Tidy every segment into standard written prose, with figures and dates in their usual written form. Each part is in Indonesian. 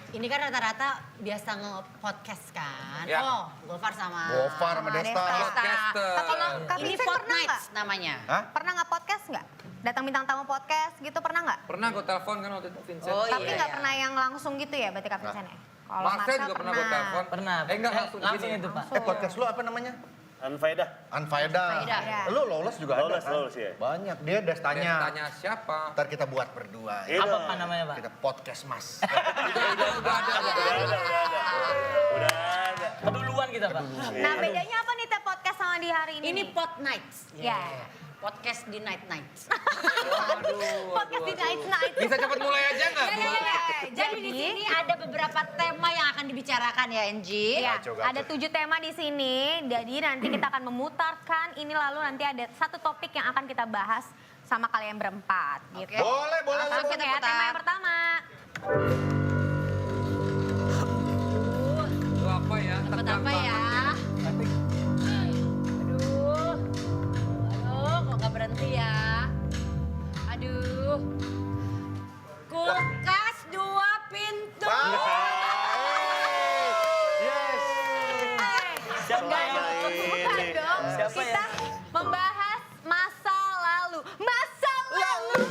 Ini kan rata-rata biasa nge-podcast kan. Ya. Oh, Gofar sama Desta. Podcaster. Kalau Kak Ini Vincent pernah Fortnite nggak? namanya. Hah? Pernah nggak podcast nggak? Datang bintang tamu podcast gitu pernah nggak? Pernah gue telepon kan waktu itu Vincent. Oh, Tapi iya, nggak iya. pernah yang langsung gitu ya berarti Kak Vincent ya? Kalau Marcel juga pernah gue telepon. Pernah. Enggak langsung langsung gini. itu Pak. Podcast lu apa namanya? Anfaedah. Anfaedah. Anfaedah. Lu Lawless juga ada Lawless, kan? Lawless, ya. Banyak. Dia Destanya. Tanya siapa? Ntar kita buat berdua. Iya. Apa namanya Pak? Kita podcast mas. Udah ada. Udah ada. Keduluan kita Pak. Nah bedanya apa nih teh podcast sama di hari ini? Ini nih? Pod Nights. Ya. Podcast di night-nights. Podcast di night. Bisa cepet mulai aja nggak? Jadi di sini ada beberapa tema yang akan dibicarakan ya, Enji. Ya, Gaco. ada 7 tema di sini. Jadi nanti kita akan memutarkan ini lalu nanti ada satu topik yang akan kita bahas sama kalian berempat gitu. Boleh. Langsung Oke, kita tema putar. yang pertama. Lu apa ya? Tempat Tegang apa ya? banget. Aduh, kok nggak berhenti ya? Aduh. Kulkas 2 pintu. Yes. Siapa Enggak ya? dong, bukan dong. Siapa Kita mmembahas masa lalu. Masa lalu.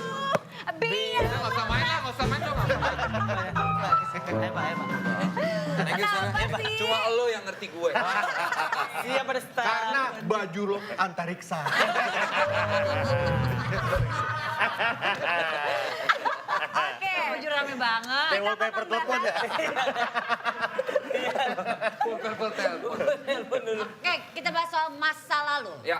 Biar Nggak usah main lah, nggak usah main dong. Pak. Thank you, Sarah. Kenapa sih? Cuma lo yang ngerti gue. Siapa Desta? Karena baju lo antariksa. Oke. Baju rame banget. Kayak wallpaper telepon ya? Purple telepon. Oke, kita bahas soal masa lalu. Ya,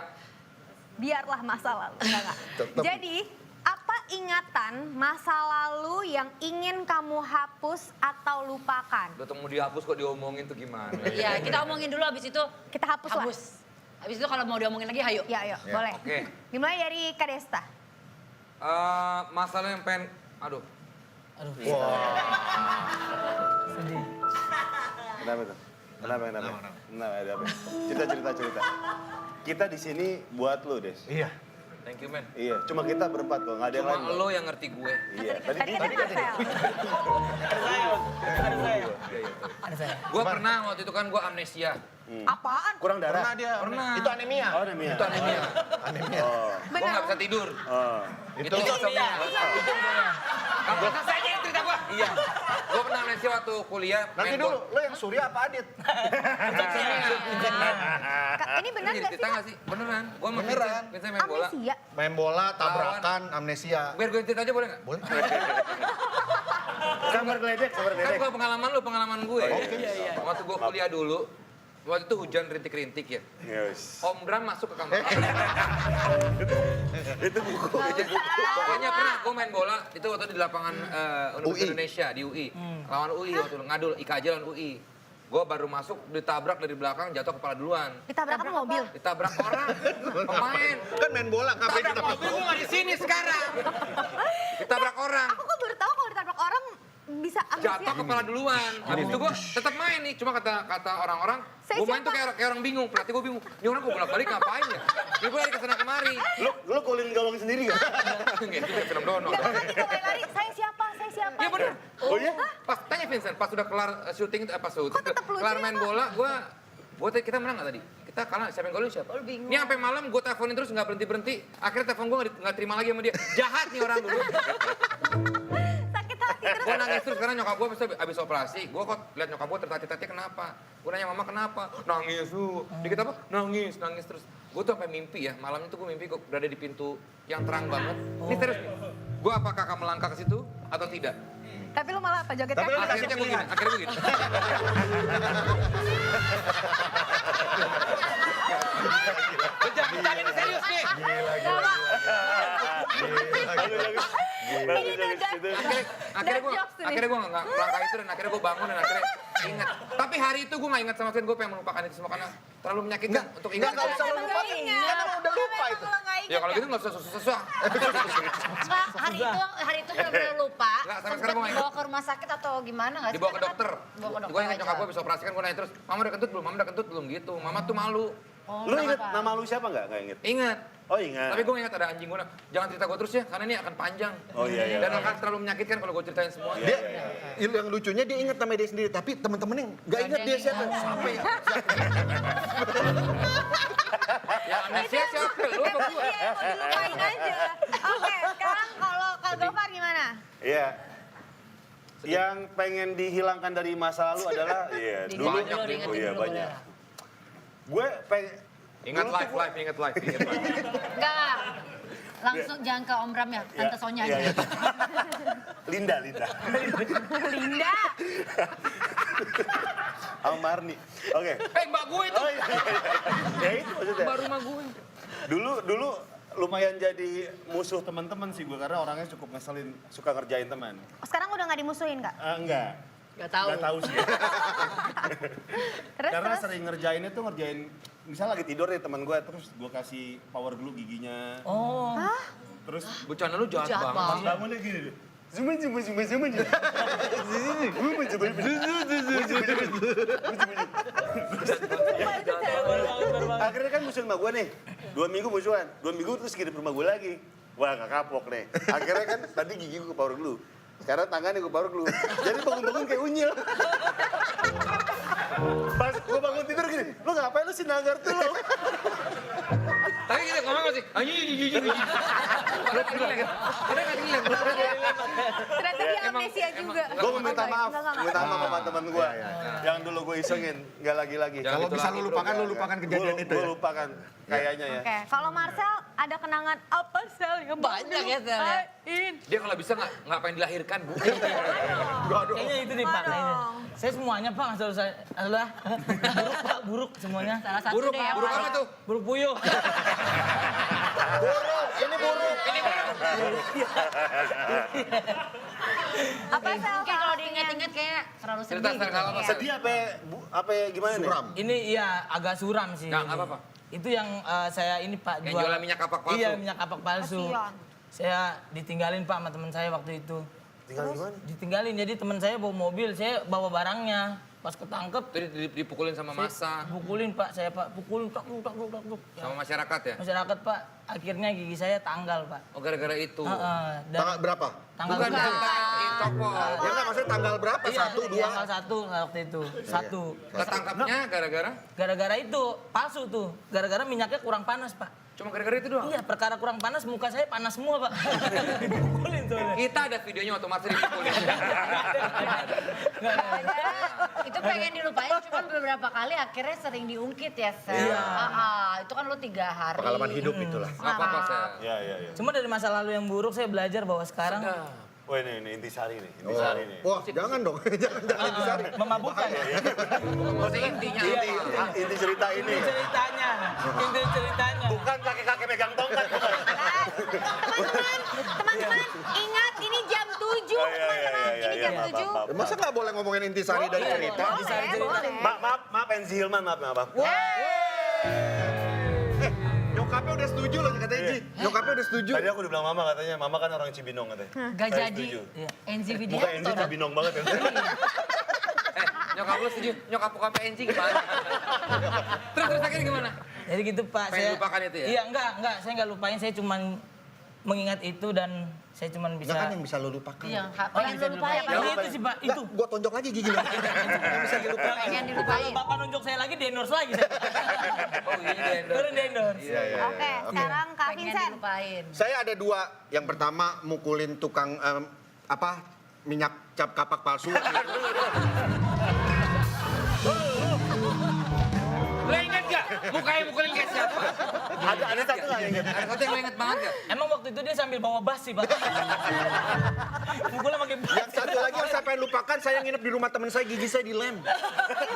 Biarlah masa lalu. Enggak. Tetep. Jadi, apa ingatan masa lalu yang ingin kamu hapus atau lupakan? udah temu dihapus kok diomongin tuh gimana? Iya, kita omongin dulu abis itu Kita hapus lah. hapus. Abis itu kalau mau diomongin lagi, hayo. Ya, ayo, Ya, boleh. oke. Dimulai dari Kak Desta. Masalah yang pengen, aduh. Sedih. Kenapa tuh? Kenapa? Ada apa? Cerita. Kita di sini buat lu, Des. Iya. Thank you, man. Iya, cuma kita berempat kok, nggak ada yang lain. Cuma lo yang ngerti gue. Iya, Tadi kan ada Marcel. Ada saya. Gue pernah waktu itu kan gue amnesia. Apaan? kurang darah. Pernah dia. Pernah. Itu anemia. Oh, anemia. Itu anemia. Anemia. Oh, Gue nggak bisa tidur. oh. Itu insomnia. Kamu selesai aja cerita gue. Iya. Gue pernah amnesia waktu kuliah. Nanti main dulu, bola. lo yang Surya apa Adit? Ini benar Ini gak sih, cerita Kak? nggak sih? Beneran. Gue mau Beneran. Vincent main bola. Amnesia? Main bola, tabrakan, amnesia. Biar gue cerita aja boleh nggak? Boleh? Sabar geledek. Kan gue pengalaman gue. Iya. Waktu gue kuliah dulu, waktu itu hujan rintik-rintik ya. Yes. Om Bram masuk ke kamar. Itu buku. Pokoknya pernah gue main bola, itu waktu di lapangan Universitas UI. Indonesia, di UI. Lawan UI waktu itu, ngadul IKJ lawan UI. Gue baru masuk, ditabrak dari belakang, jatuh kepala duluan. Ditabrak mobil. Ditabrak orang, pemain. Kan main bola, ngapain Tabrak kita mobil gue nggak di sini sekarang. Ditabrak orang. Aku kok baru tahu kalau ditabrak orang bisa amnesia. Jatuh kepala duluan. Habis itu gue tetap main nih. Cuma kata orang-orang, Saya gue main tuh siapa? kayak orang bingung. Pelatih gue bingung. Ini orang gue bolak-balik ngapain ya? Ini gue lari kesana kemari. Lu kulin gawang sendiri gak? Gitu kayak film Dono. Jangan lagi kalau lari, saya siapa? Iya bener. Oh iya? Pas tanya Vincent, pas udah kelar syuting itu pas syuting, tetep lucu kelar ya, main Pak? bola, gue kita menang nggak tadi? Kita kalah, siapa yang golin siapa? bingung. Ini sampai malam gue teleponin terus nggak berhenti. Akhirnya telepon gue nggak terima lagi sama dia. Jahat nih orang dulu. Sakit hati terus. Gue nangis terus karena nyokap gue abis operasi. Gue kok liat nyokap gue tertati-tati kenapa? Gue nanya mama kenapa? Nangis tuh. Dikit apa? Nangis terus. Gue tuh sampai mimpi ya. Malam itu gue mimpi gue berada di pintu yang terang banget. Ini serius nih. Gue apakah akan melangkah ke situ atau tidak? Tapi lu malah apa joget Tapi lu kaki? dikasih pilihan. Akhirnya gue gini. Jangan ini serius nih. Akhirnya gue nggak melangkah itu dan akhirnya gue bangun dan akhirnya ingat. Tapi hari itu gue nggak ingat sama sekali, gue pengen melupakan itu semua karena terlalu menyakitkan untuk ingat. Nggak usah lu lupa. Kan udah lupa itu. Ya kalau gitu nggak usah susah-susah. Enggak, hari itu benar-benar lupa. Nggak, sampai sekarang gue nggak Dibawa ke rumah sakit atau gimana nggak sih? Dibawa ke dokter. Bawa ke dokter Gue ingat aja. nyokap gue bisa operasi kan gue nanya terus, mama udah kentut belum gitu. Mama tuh malu. Lu inget nama lu siapa nggak? Nggak inget? Ingat. Oh ingat. Tapi gue ingat ada anjing gue. Jangan cerita gue terus ya, karena ini akan panjang. Oh iya. Dan akan terlalu menyakitkan kalau gue ceritain semua. Dia, yang lucunya dia ingat nama dia sendiri, tapi teman-temannya nggak ingat dia siapa. Sampai ya. Ya amnesia siapa? Lu apa gue? Iya, mau dilupain aja. Oke, sekarang kalau Kak Gofar gimana? Iya. Yang pengen dihilangkan dari masa lalu adalah, dulu. Banyak deh. Oh iya banyak. Gue pengen. Ingat dulu tuh live, ingat live. Enggak. Langsung jangan ke Om Bram ya, Tante Sonya aja. Iya. Linda. Linda. Sama Marni. Oke. Mbak gue itu. Oh iya. Ya itu maksudnya. Mbak rumah gue. Dulu lumayan jadi musuh teman-teman sih gue karena orangnya cukup ngeselin, suka ngerjain teman. Sekarang udah nggak dimusuhin, Kak? Enggak. Enggak tahu. Nggak tahu sih. Karena sering ngerjainnya tuh ngerjain, misalnya lagi tidur nih teman gue, terus gue kasih power glue giginya. Oh. Terus Bercanda lu jahat Jahat banget. banget. bangunnya gini deh. Zumin. Akhirnya kan musuhin sama gue nih. 2 minggu musuhan. 2 minggu terus kirim rumah gue lagi. Wah gak kapok nih. Akhirnya kan tadi gigi gue power glue. Sekarang tangannya gue power glue. Jadi bangun-bangun kayak unyil. Pas gue bangun tidur gini, lu ngapain lu sinagar tuh lo? Tapi kita ngomong sih, anjing. Udah nggak relate. Ternyata dia amnesia juga. Gue mau minta maaf, Enggak. minta maaf sama temen gue. Yang dulu gue isengin, nggak lagi-lagi. Jangan Kalau gitu bisa lagi, lu bro. lupakan kejadian itu Gue ya. lupakan, kayaknya ya. Oke, kalau Marcel ada kenangan apa Sel yang Banyak ya, Sel, ya. Dia kalau bisa nggak pengen dilahirkan, Bu. Kayaknya itu deh Pak. Kayaknya. dong. Saya semuanya Pak, nggak selalu saya. Alah, buruk Pak, buruk semuanya. Salah satu Buruk, deh yang buruk paling- apa tuh? Buruk puyuh. Apa Sel? Mungkin kalau diingat-ingat kayak terlalu sedih. Cerita Sel, nggak apa-apa, Iya. Sel. Sedih apa ya gimana nih? Suram. Ini iya agak suram sih. Nggak ini. apa-apa. Itu yang saya ini Pak Yang jualan minyak kapak palsu. Iya, minyak kapak palsu. Kasihan. Saya ditinggalin Pak sama teman saya waktu itu. Tinggal gimana? Ditinggalin, jadi teman saya bawa mobil, saya bawa barangnya. Pas ketangkep, Itu dipukulin sama massa, pukulin Pak, saya Pak, pukul, tak. Ya, sama masyarakat ya? masyarakat Pak, akhirnya gigi saya tanggal Pak. Oh gara-gara itu. Dan Tanggal berapa? tanggal Bukan berapa? copot. Ya nggak maksudnya tanggal berapa? Iya, 1, 2. tanggal 1 waktu itu, 1. Ketangkapnya gara-gara? Gara-gara itu, palsu tuh. Gara-gara minyaknya kurang panas Pak. Cuma gara-gara itu doang? Iya, perkara kurang panas, muka saya panas semua Pak. Dipukulin soalnya. Kita ada videonya waktu Marcel dipukulin. Itu pengen dilupain, cuma beberapa kali akhirnya sering diungkit ya, Sel. Iya. Itu kan lu 3 hari. Pengalaman hidup itulah. Nggak apa-apa, Sel. Iya. Cuma dari masa lalu yang buruk saya belajar bahwa sekarang Wah ini intisari nih, intisari nih. Wah, jangan dong. jangan disari. memabukkan. Maksudnya intinya Iya, apa? Inti cerita ini. Ceritanya, inti ceritanya. Bukan kakek-kakek megang tongkat. Teman-teman, ingat ini jam 7. Oh, iya, Teman-teman, ini jam maaf, 7. maaf. Masa nggak boleh ngomongin intisari dari Boleh, cerita? Boleh. Maaf Enzi Hilman, maaf. Nyokapnya udah setuju loh katanya Ji. Nyokapnya udah setuju. Tadi aku udah bilang mama katanya, mama kan orang Cibinong katanya. Gak Saya jadi. setuju. Enzi Muka Widianto Enzi dong. Cibinong banget ya. Nyokap lu setuju, nyokap bokap NC gimana? Terus akhirnya gimana? Jadi gitu Pak. Pengen lupakan itu ya? Iya, enggak. Saya enggak lupain, saya cuman mengingat itu dan saya cuman bisa... Nggak kan yang bisa lo lupakan. Iya, Oh, pengen yang lu bisa lupain. dilupain. Yang itu sih Pak, itu. Nggak, gua tonjok lagi gigi lo. Yang bisa dilupakan. Pengen dilupain. Kalau Bapak nunjuk saya lagi, di-endorse lagi saya. Oh iya, di-endorse. Turun di-endorse. Iya. Oke, sekarang Kak Pengen Vincent. dilupain. Saya ada 2. Yang pertama mukulin tukang minyak cap kapak palsu. Lo inget gak? Mukanya mukulin kayak siapa? Ada satu nggak yang inget? Ada satu yang lo inget banget gak? Emang waktu itu dia sambil bawa bas sih Pak. Mukulnya pakai bas. Yang satu lagi yang saya pengen lupakan, saya nginep di rumah teman saya, gigi saya dilem.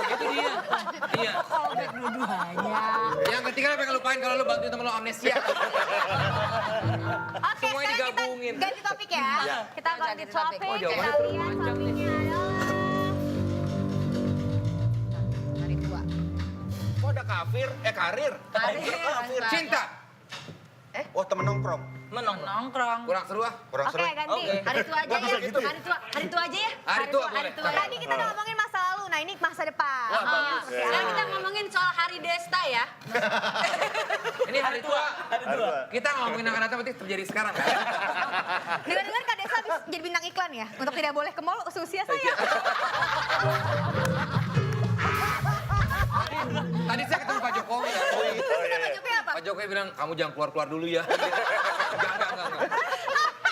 Itu dia. Iya. Dua-duanya. Yang ketiga lo pengen lupain kalau lo bantuin temen lo amnesia. Oke, Semuanya sekarang digabungin. kita ganti topik ya. Kita ganti Ganti topik. topik. Oh, Kita jawabannya lihat terlalu panjang nih. topiknya adalah... Hari tua. Kok ada karir? Karir. Cinta. Oh, temen nongkrong. Menong. Nongkrong. Kurang seru ah. Kurang Oke, seru. ganti. Oke. Hari tua aja ya. gitu. Hari tua aja ya. Hari tua boleh. Tadi kita udah ngomongin masa lalu, nah ini masa depan. Wah, bagus. Oke. Sekarang kita ngomongin soal hari Desta ya. Ini hari tua. Hari tua. Kita ngomongin yang akan datang berarti terjadi sekarang. Dengar-dengar Kak Desa habis jadi bintang iklan ya? Untuk tidak boleh ke mall seusia saya. Tadi saya ketemu Pak Jokowi ya. Pak Jokowi apa? Pak Jokowi bilang, kamu jangan keluar-keluar dulu ya. Enggak.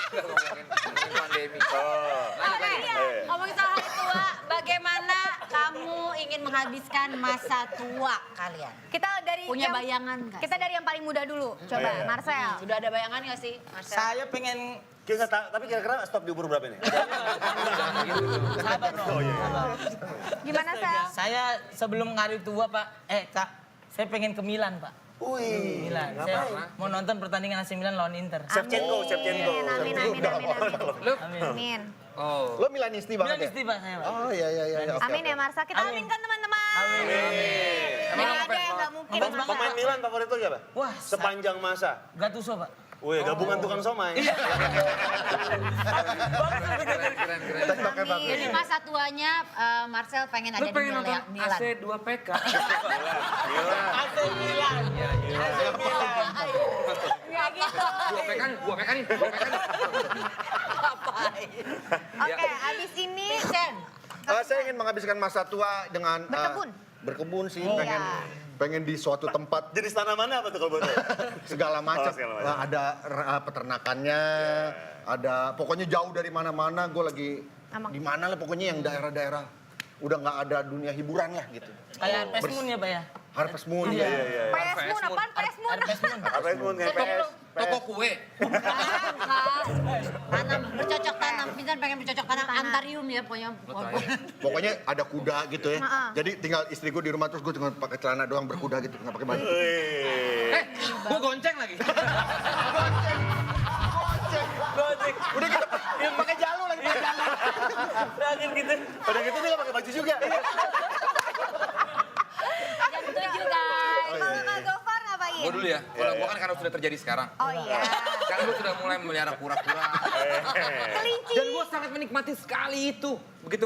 Enggak ngomongin pandemi. Oke, ngomongin soal hari tua, bagaimana kamu ingin menghabiskan masa tua kalian? Kita dari Punya bayangan nggak Kita dari yang paling muda dulu. Coba, Marcel. Sudah ada bayangan nggak sih, Marcel? Saya pengen Tapi kira-kira stop di umur berapa nih? sabar dong. Sabar. Gimana, Sel? Saya sebelum hari tua Pak, Kak, saya pengen ke Milan Pak. Wih, Milan. Saya mau nonton pertandingan AC Milan lawan Inter. Shevchenko. Amin. Lu? Amin. Oh. Lo Milanisti banget Milan ya? isti Pak saya Pak. Oh iya. Oke, Amin ya, oke. Marcel. Kita Amin. aminkan teman-teman. Amin. Emang Nggak ada ngefans yang nggak banget? mungkin, Ngefans Marcel. Pemain Milan favorit lo siapa? Wah, Sepanjang masa. Gattuso Pak. Wih, gabungan tukang somai. Keren. Oke, bagus. Jadi masa tuanya Marcel pengen ada Lu di pengen nonton Milan. AC 2 PK? AC Milan. Ya gitu. 2 PK nih, 2 PK nih. Oke, abis ini Vincent, Saya ingin menghabiskan masa tua dengan Berkebun? Berkebun sih, iya. pengen di suatu tempat Jenis tanamannya apa tuh kalau boleh tahu? segala macam. Oh, segala macam. Ada peternakannya, ada pokoknya jauh dari mana-mana. Gue lagi Emang. di mana lah pokoknya yang daerah-daerah udah nggak ada dunia hiburan lah gitu. Kayak Harvest Moon ya Pak ya? Harvest Moon Iya. Presmoon, apaan Presmoon? Harvest Moon. Apa yang mau nge-PS? Toko kue. tanam bercocok tanam. Vincent pengen bercocok tanam antarium ya pokoknya. Pokoknya ada kuda gitu ya. Heeh. Jadi tinggal istri gue di rumah terus gue cuma pakai celana doang berkuda gitu, nggak pakai baju. Gua gonceng lagi. Udah gitu, yang pakai jalu lagi. Terakhir gitu. Udah gitu dia nggak pakai baju juga. Yang setuju guys. Kalau Kak Gofar ngapain? Gua dulu ya. Kalau gua kan karena sudah terjadi sekarang. Oh iya. Sekarang gua sudah mulai memelihara kura-kura. Kelinci. Dan gua sangat menikmati sekali itu. Begitu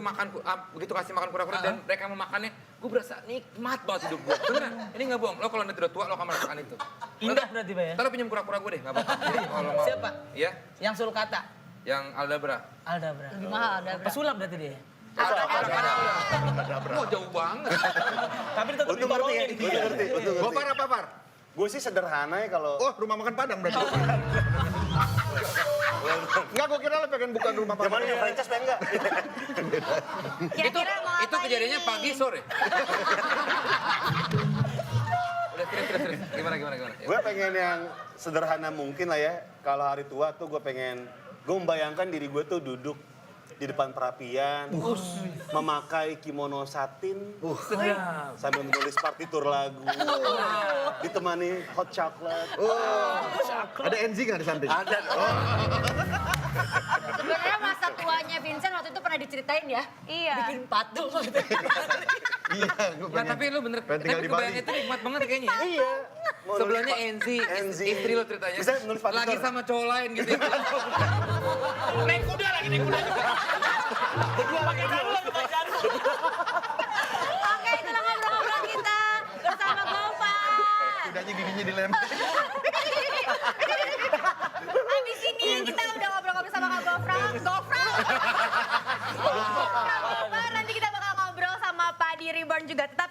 kasih makan kura-kura dan mereka memakannya, gua berasa nikmat banget hidup gua. Beneran, ini nggak bohong. Lo kalau nanti udah tua, lo akan merasakan itu. Indah berarti Pak ya? Ntar lo pinjam kura-kura gua deh, nggak apa-apa. Jadi kalau mau. Siapa? Iya, Yang Sulkata. yang Aldabra. Aldabra. Lebih mahal ada. Pesulap berarti dia. Wah, jauh banget. Tapi tetap Untung ngerti ya? dibalongin. Untung ngerti. Gue par apa par? Gue sih sederhana ya kalau... Oh, rumah makan Padang berarti. Enggak, gue kira lo pengen bukan rumah Yang makan. mana yang franchise pengen enggak? Kira-kira mau Itu ngapain kejadiannya nih? pagi sore. Udah terus. Gimana? Ya. Gue pengen yang sederhana mungkin lah ya. Kalau hari tua tuh gue pengen... Gue membayangkan diri gue tuh duduk di depan perapian, memakai kimono satin, sambil menulis partitur lagu, ditemani hot chocolate. Ada NZ nggak di samping? Ada. Sebenarnya masa tuanya Vincent waktu itu pernah diceritain ya. Iya. Bikin patung. Iya, gue Nah, pengen. tapi lu bener, pengen tinggal tapi di Bali. kebayang itu nikmat banget kayaknya. Iya. Mau Sebelahnya nulis NZ, NZ. istri lo ceritanya. Bisa nulis partitur. Lagi sama cowok lain gitu. Naik kuda juga. Berdua pakai jarum. Oke, itulah ngobrol-ngobrol kita bersama Gofar. Kudanya giginya dilem. Abis ini kita udah ngobrol-ngobrol sama Kak Gofar. Nanti kita bakal ngobrol sama Pak Di Reborn juga. Tetap